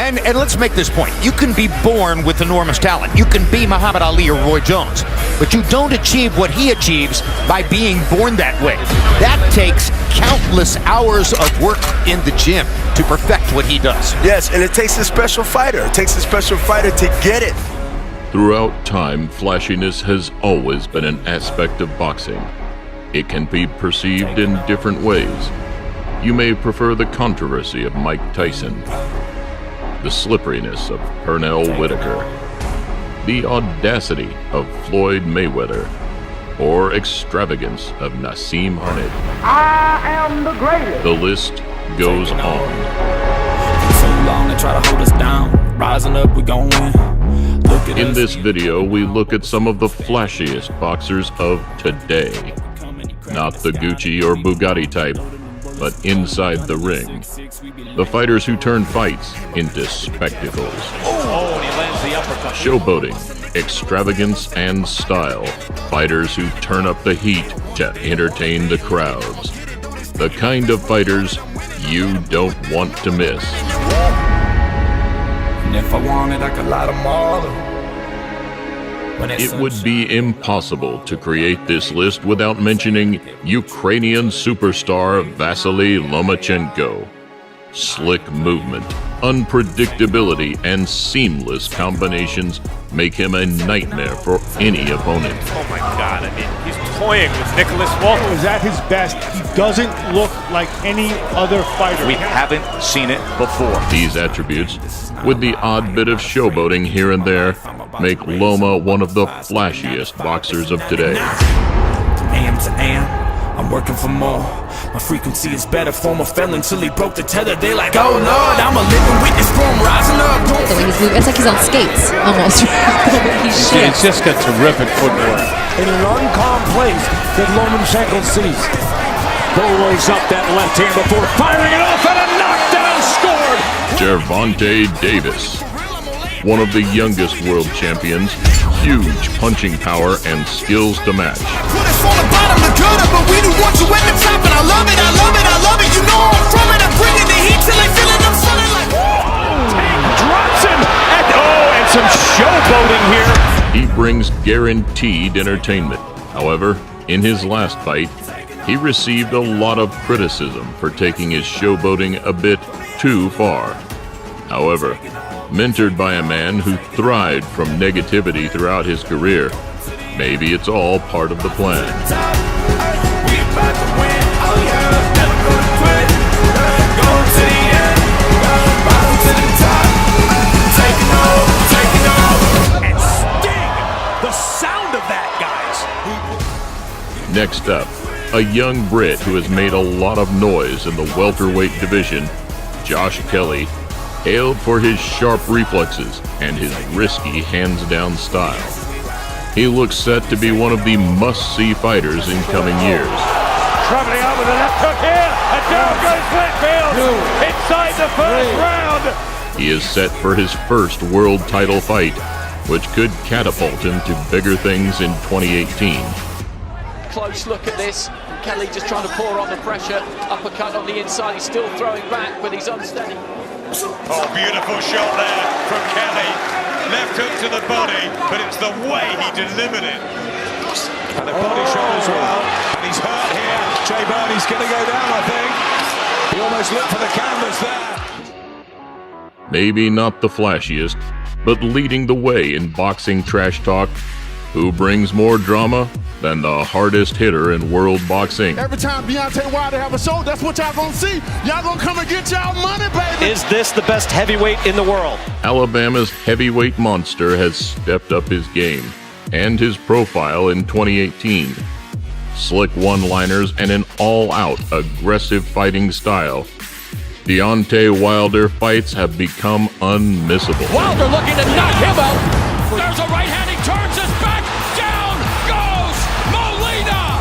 And let's make this point. You can be born with enormous talent. You can be Muhammad Ali or Roy Jones. But you don't achieve what he achieves by being born that way. That takes countless hours of work in the gym to perfect what he does. Yes, and it takes a special fighter. It takes a special fighter to get it. Throughout time, flashiness has always been an aspect of boxing. It can be perceived in different ways. You may prefer the controversy of Mike Tyson, the slipperiness of Pernell Whitaker, the audacity of Floyd Mayweather, or extravagance of Naseem Hamed. I am the greatest. The list goes on. So long they try to hold us down. Rising up, we gon' win. Look at In us. this video, we look at some of the flashiest boxers of today. Not the Gucci or Bugatti type, but inside the ring. The fighters who turn fights into spectacles. Oh, and he lands the uppercut. Showboating, extravagance, and style. Fighters who turn up the heat to entertain the crowds. The kind of fighters you don't want to miss. And if I wanted, I could light them all. It would be impossible to create this list without mentioning Ukrainian superstar Vasily Lomachenko. Slick movement, unpredictability, and seamless combinations make him a nightmare for any opponent. Oh my God, I mean, he's toying with Nicholas Walker. Is at his best. He doesn't look like any other fighter. We haven't seen it before. These attributes, with the odd bit of showboating here and there, make Loma one of the flashiest boxers of today. AM to AM, I'm working for more. My frequency is better, former felon till he broke the tether. They like, oh Lord, I'm a living witness for him rising up. The way he's moving, it's like he's on skates, almost. He's He's just got terrific footwork. In an uncalm place that Lomachenko sees. Bullways up that left hand before firing it off, and a knockdown scored! Gervonta Davis, one of the youngest world champions, huge punching power and skills to match. Put us on the bottom, the gutter, but we the ones who at the top, and I love it, I love it, I love it. You know I'm from it, I'm bringing the heat till they feeling I'm sunning like. Drops him, and some showboating here. He brings guaranteed entertainment. However, in his last fight, he received a lot of criticism for taking his showboating a bit too far. However, mentored by a man who thrived from negativity throughout his career, maybe it's all part of the plan. We about to win, oh yeah, never gonna quit. Go to the end, bottom to the top. Taking over, And Sting, the sound of that, guys. Next up, a young Brit who has made a lot of noise in the welterweight division, Josh Kelly, hailed for his sharp reflexes and his risky hands-down style. He looks set to be one of the must-see fighters in coming years. Traveling out with a left hook here, and down goes Blackfield inside the first round. He is set for his first world title fight, which could catapult him to bigger things in 2018. Close look at this. Kelly just trying to pour on the pressure. Uppercut on the inside. He's still throwing back, but he's unsteady. Oh, beautiful shot there from Kelly. Left hook to the body, but it's the way he delivered it. And a body shot as well. And he's hurt here. Jay Barney's going to go down, I think. He almost looked for the canvas there. Maybe not the flashiest, but leading the way in boxing trash talk. Who brings more drama than the hardest hitter in world boxing? Every time Deontay Wilder have a show, that's what y'all gonna see. Y'all gonna come and get y'all money, baby. Is this the best heavyweight in the world? Alabama's heavyweight monster has stepped up his game and his profile in 2018. Slick one-liners and an all-out aggressive fighting style. Deontay Wilder fights have become unmissable. Wilder looking to knock him out. There's a right hand. He turns his back. Down goes Molina.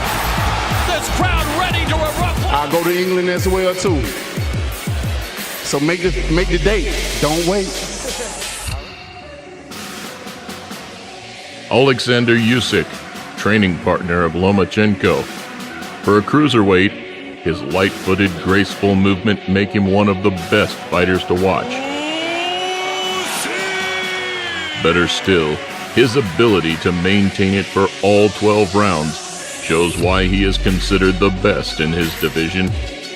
This crowd ready to erupt. I go to England as well too. So make the date. Don't wait. Alexander Usyk, training partner of Lomachenko. For a cruiserweight, his light-footed, graceful movement make him one of the best fighters to watch. Better still, his ability to maintain it for all 12 rounds shows why he is considered the best in his division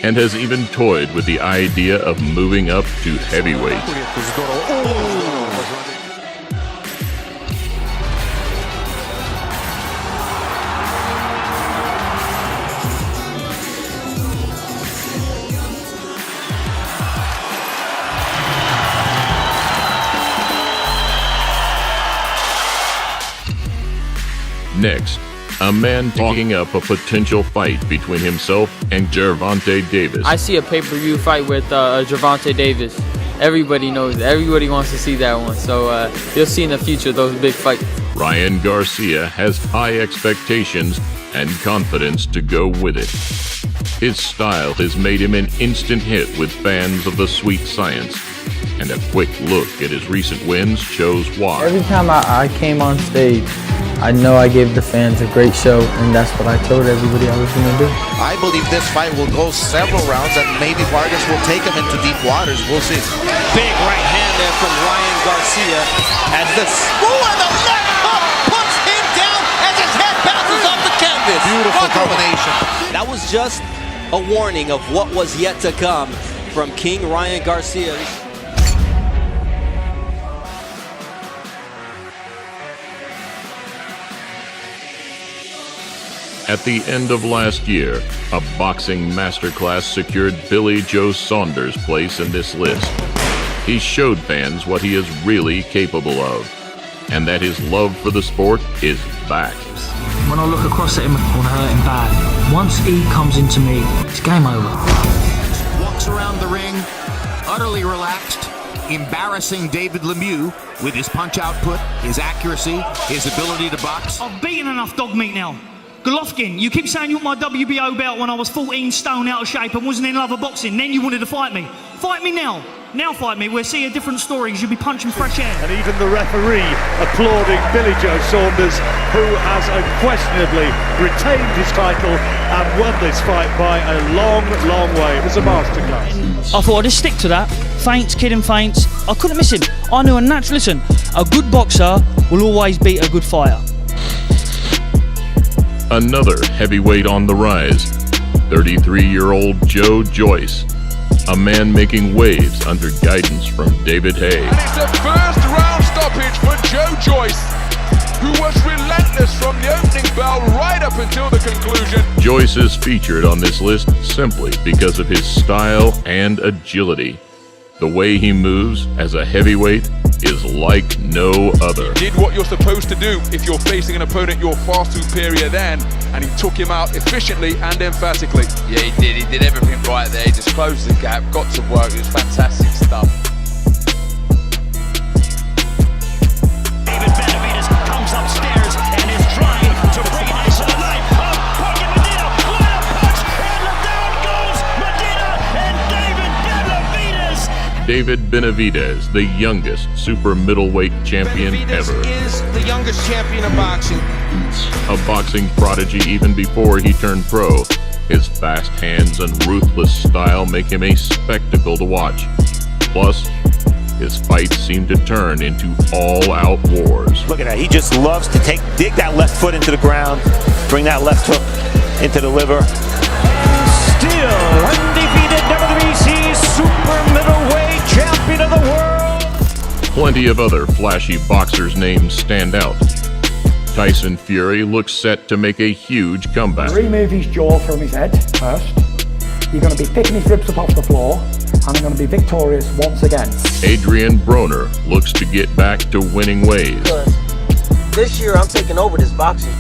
and has even toyed with the idea of moving up to heavyweight. Next, a man talking up a potential fight between himself and Gervonta Davis. I see a pay-per-view fight with Gervonta Davis. Everybody knows it. Everybody wants to see that one. So you'll see in the future those big fights. Ryan Garcia has high expectations and confidence to go with it. His style has made him an instant hit with fans of the sweet science. And a quick look at his recent wins shows why. Every time I came on stage, I know I gave the fans a great show, and that's what I told everybody I was going to do. I believe this fight will go several rounds, and maybe Vargas will take him into deep waters. We'll see. Big right hand there from Ryan Garcia as this. Ooh, and the left hook puts him down as his head bounces off the canvas. Beautiful combination. That was just a warning of what was yet to come from King Ryan Garcia. At the end of last year, a boxing masterclass secured Billy Joe Saunders' place in this list. He showed fans what he is really capable of, and that his love for the sport is back. When I look across at him, I want to hurt him bad. Once he comes into me, it's game over. Walks around the ring, utterly relaxed, embarrassing David Lemieux with his punch output, his accuracy, his ability to box. I've beaten enough dog meat now. Golovkin, you keep saying you want my WBO belt when I was 14 stone out of shape and wasn't in love of boxing. Then you wanted to fight me. Fight me now. Now fight me. We'll see a different story. You'll be punching fresh air. And even the referee applauding Billy Joe Saunders, who has unquestionably retained his title and won this fight by a long, long way. It was a masterclass. I thought I'd just stick to that. Feints, kidding feints. I couldn't miss him. I knew a natural. Listen, a good boxer will always beat a good fighter. Another heavyweight on the rise, 33-year-old Joe Joyce, a man making waves under guidance from David Haye. And it's a first round stoppage for Joe Joyce, who was relentless from the opening bell right up until the conclusion. Joyce is featured on this list simply because of his style and agility. The way he moves as a heavyweight is like no other. Did what you're supposed to do if you're facing an opponent you're far superior than, and he took him out efficiently and emphatically. Yeah, he did. He did everything right there. He just closed the gap, got to work. It was fantastic stuff. David Benavidez comes upstairs and is trying to bring it into the knife. Pocket Medina, what a punch, and down goes Medina and David Benavidez. David Benavidez, the youngest super middleweight champion ever. Is the youngest champion of boxing. A boxing prodigy even before he turned pro. His fast hands and ruthless style make him a spectacle to watch. Plus, his fights seem to turn into all-out wars. Look at that. He just loves to dig that left foot into the ground, bring that left hook into the liver. Still undefeated WBC super middleweight champion of the world. Plenty of other flashy boxers' names stand out. Tyson Fury looks set to make a huge comeback. Remove his jaw from his head first. You're going to be picking his ribs up off the floor, and I'm going to be victorious once again. Adrian Broner looks to get back to winning ways. This year I'm taking over this boxing.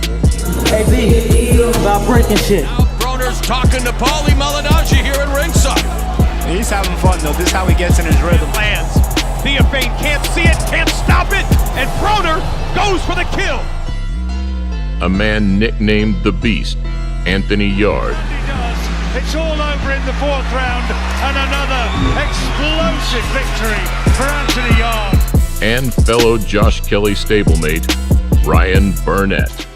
Hey B, about breaking shit. Now Broner's talking to Paulie Malignaggi here in ringside. He's having fun though. This is how he gets in his rhythm. Lands. Theophane can't see it, can't stop it, and Broner goes for the kill. A man nicknamed the Beast, Anthony Yarde. He does. It's all over in the fourth round, and another explosive victory for Anthony Yarde. And fellow Josh Kelly stablemate, Ryan Burnett.